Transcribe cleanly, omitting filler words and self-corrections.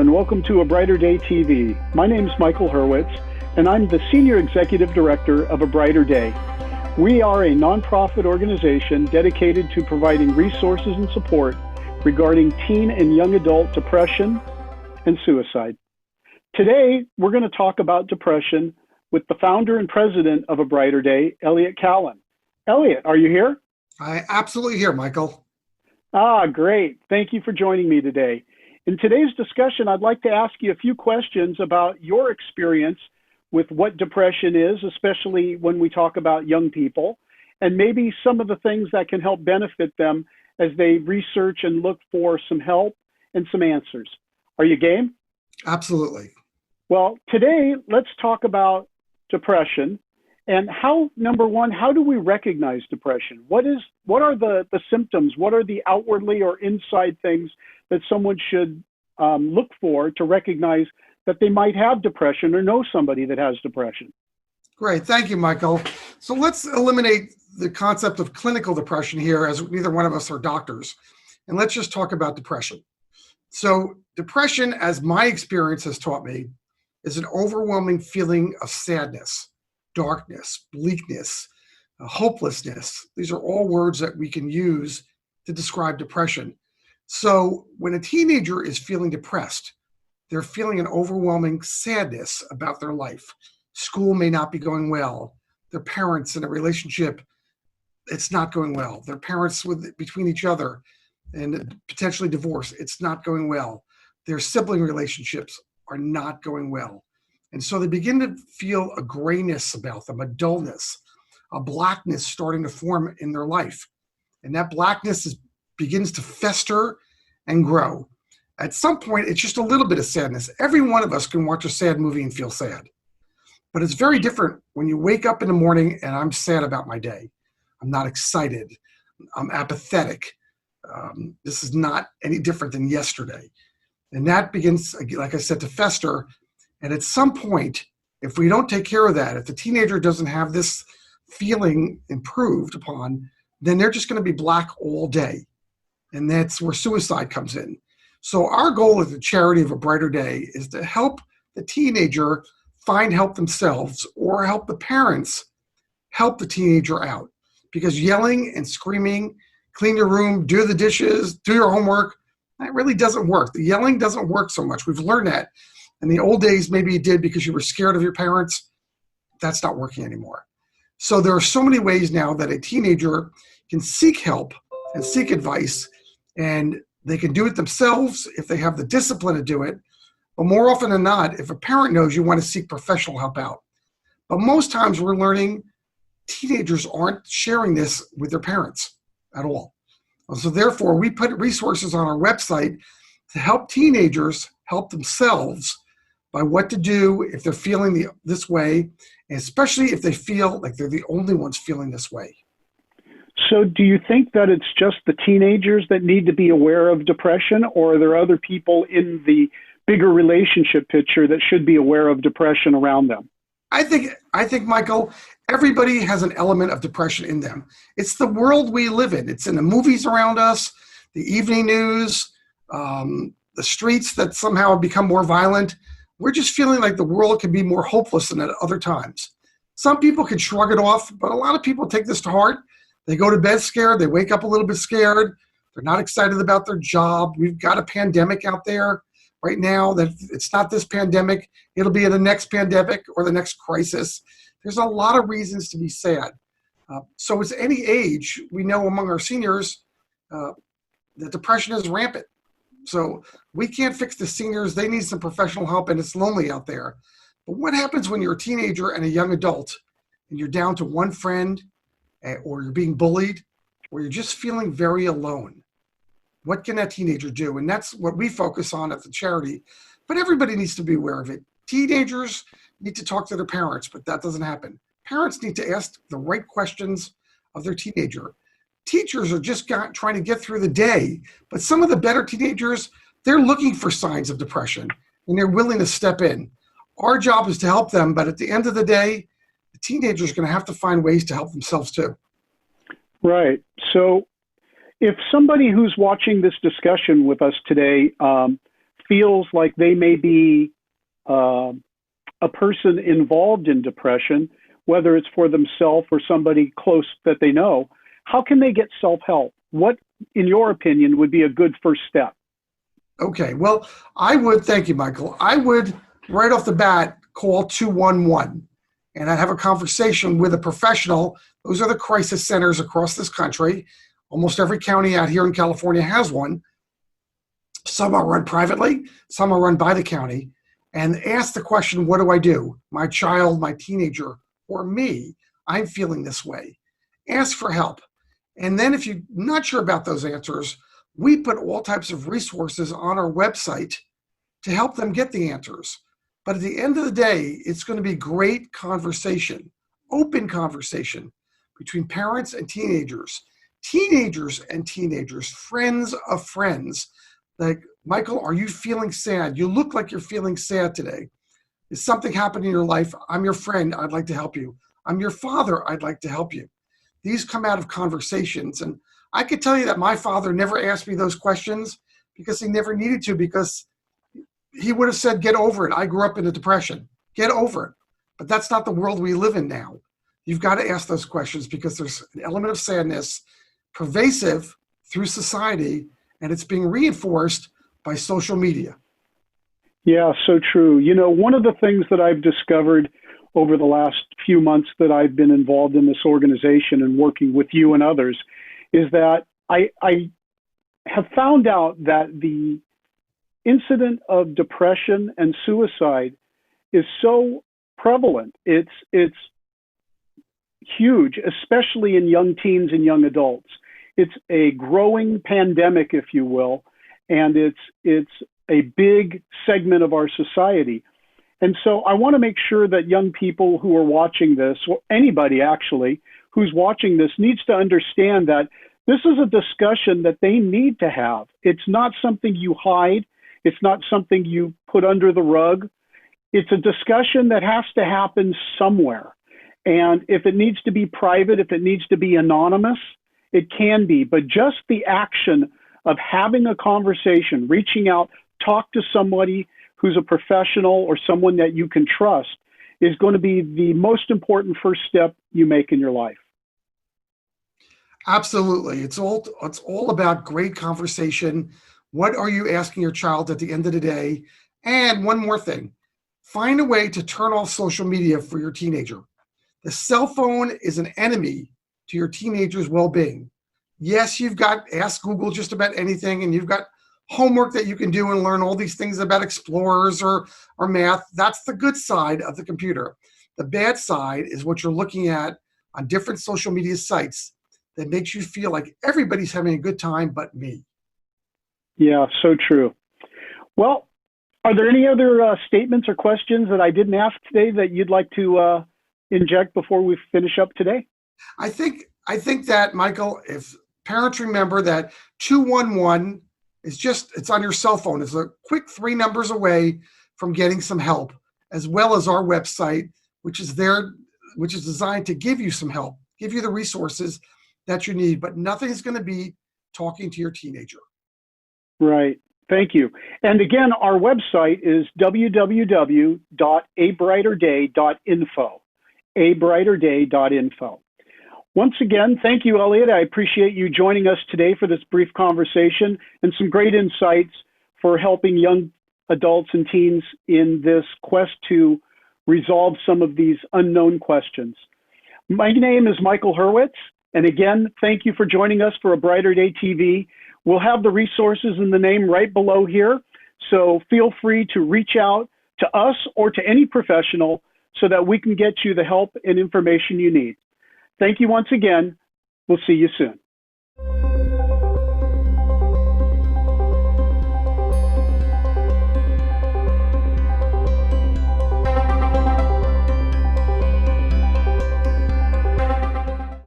and welcome to A Brighter Day TV. My name is Michael Hurwitz, and I'm the Senior Executive Director of A Brighter Day. We are a nonprofit organization dedicated to providing resources and support regarding teen and young adult depression and suicide. Today, we're going to talk about depression with the founder and president of A Brighter Day, Elliot Kallen. Elliot, are you here? I absolutely here, Michael. Great. Thank you for joining me today. In today's discussion, I'd like to ask you a few questions about your experience with what depression is, especially when we talk about young people, and maybe some of the things that can help benefit them as they research and look for some help and some answers. Are you game? Absolutely. Well, today, let's talk about depression and number one, how do we recognize depression? What are the symptoms? What are the outwardly or inside things that someone should look for to recognize that they might have depression or know somebody that has depression? Great. Thank you, Michael. So let's eliminate the concept of clinical depression here, as neither one of us are doctors. And let's just talk about depression. So depression, as my experience has taught me, is an overwhelming feeling of sadness, darkness, bleakness, hopelessness. These are all words that we can use to describe depression. So when a teenager is feeling depressed, they're feeling an overwhelming sadness about their life. School may not be going well. Their parents in a relationship, it's not going well. Their parents between each other and potentially divorce, it's not going well. Their sibling relationships are not going well. And so they begin to feel a grayness about them, a dullness, a blackness starting to form in their life. And that blackness begins to fester and grow. At some point, it's just a little bit of sadness. Every one of us can watch a sad movie and feel sad. But it's very different when you wake up in the morning and I'm sad about my day. I'm not excited. I'm apathetic. This is not any different than yesterday. And that begins, like I said, to fester. And at some point, if we don't take care of that, if the teenager doesn't have this feeling improved upon, then they're just going to be black all day. And that's where suicide comes in. So our goal as the charity of A Brighter Day is to help the teenager find help themselves or help the parents help the teenager out. Because yelling and screaming, clean your room, do the dishes, do your homework, that really doesn't work. The yelling doesn't work so much. We've learned that. In the old days, maybe it did because you were scared of your parents. That's not working anymore. So there are so many ways now that a teenager can seek help and seek advice, and they can do it themselves if they have the discipline to do it. But more often than not, if a parent knows, you want to seek professional help out. But most times we're learning teenagers aren't sharing this with their parents at all. So therefore, we put resources on our website to help teenagers help themselves by what to do if they're feeling this way, and especially if they feel like they're the only ones feeling this way. So do you think that it's just the teenagers that need to be aware of depression, or are there other people in the bigger relationship picture that should be aware of depression around them? I think, Michael, everybody has an element of depression in them. It's the world we live in. It's in the movies around us, the evening news, the streets that somehow have become more violent. We're just feeling like the world can be more hopeless than at other times. Some people can shrug it off, but a lot of people take this to heart. They go to bed scared. They wake up a little bit scared. They're not excited about their job. We've got a pandemic out there right now that it's not this pandemic. It'll be the next pandemic or the next crisis. There's a lot of reasons to be sad. So as any age, we know among our seniors that depression is rampant. So we can't fix the seniors. They need some professional help, and it's lonely out there. But what happens when you're a teenager and a young adult and you're down to one friend, or you're being bullied, or you're just feeling very alone? What can that teenager do? And that's what we focus on at the charity. But everybody needs to be aware of it. Teenagers need to talk to their parents, but that doesn't happen. Parents need to ask the right questions of their teenager. Teachers are just trying to get through the day, but some of the better teenagers, they're looking for signs of depression, and they're willing to step in. Our job is to help them, but at the end of the day, the teenager is going to have to find ways to help themselves too. Right. So if somebody who's watching this discussion with us today feels like they may be a person involved in depression, whether it's for themselves or somebody close that they know, how can they get self-help? What, in your opinion, would be a good first step? Okay, well, thank you, Michael. I would, right off the bat, call 211 and I'd have a conversation with a professional. Those are the crisis centers across this country. Almost every county out here in California has one. Some are run privately, some are run by the county. And ask the question, what do I do? My child, my teenager, or me, I'm feeling this way. Ask for help. And then if you're not sure about those answers, we put all types of resources on our website to help them get the answers. But at the end of the day, it's going to be great conversation, open conversation between parents and teenagers and teenagers, friends of friends. Like, Michael, are you feeling sad? You look like you're feeling sad today. Is something happening in your life? I'm your friend. I'd like to help you. I'm your father. I'd like to help you. These come out of conversations. And I could tell you that my father never asked me those questions because he never needed to, because he would have said, get over it. I grew up in a depression. Get over it. But that's not the world we live in now. You've got to ask those questions because there's an element of sadness pervasive through society, and it's being reinforced by social media. Yeah, so true. You know, one of the things that I've discovered over the last few months that I've been involved in this organization and working with you and others is that I have found out that the incident of depression and suicide is so prevalent. It's huge, especially in young teens and young adults. It's a growing pandemic, if you will, and it's a big segment of our society. And so I want to make sure that young people who are watching this, or anybody actually who's watching this, needs to understand that this is a discussion that they need to have. It's not something you hide. It's not something you put under the rug. It's a discussion that has to happen somewhere. And if it needs to be private, if it needs to be anonymous, it can be. But just the action of having a conversation, reaching out, talk to somebody who's a professional or someone that you can trust is going to be the most important first step you make in your life. Absolutely. It's all about great conversation. What are you asking your child at the end of the day? And one more thing, find a way to turn off social media for your teenager. The cell phone is an enemy to your teenager's well-being. Yes, you've got Ask Google just about anything, and you've got homework that you can do and learn all these things about explorers or math. That's the good side of the computer. The bad side is what you're looking at on different social media sites that makes you feel like everybody's having a good time but me. Yeah, so true. Well, are there any other statements or questions that I didn't ask today that you'd like to inject before we finish up today? I think that, Michael, if parents remember that 211 is it's on your cell phone. It's a quick 3 numbers away from getting some help, as well as our website, which is designed to give you some help, give you the resources that you need, but nothing is going to be talking to your teenager. Right. Thank you. And again, our website is www.abrighterday.info. abrighterday.info. Once again, thank you, Elliot. I appreciate you joining us today for this brief conversation and some great insights for helping young adults and teens in this quest to resolve some of these unknown questions. My name is Michael Hurwitz. And again, thank you for joining us for A Brighter Day TV. We'll have the resources and the name right below here. So feel free to reach out to us or to any professional so that we can get you the help and information you need. Thank you once again. We'll see you soon.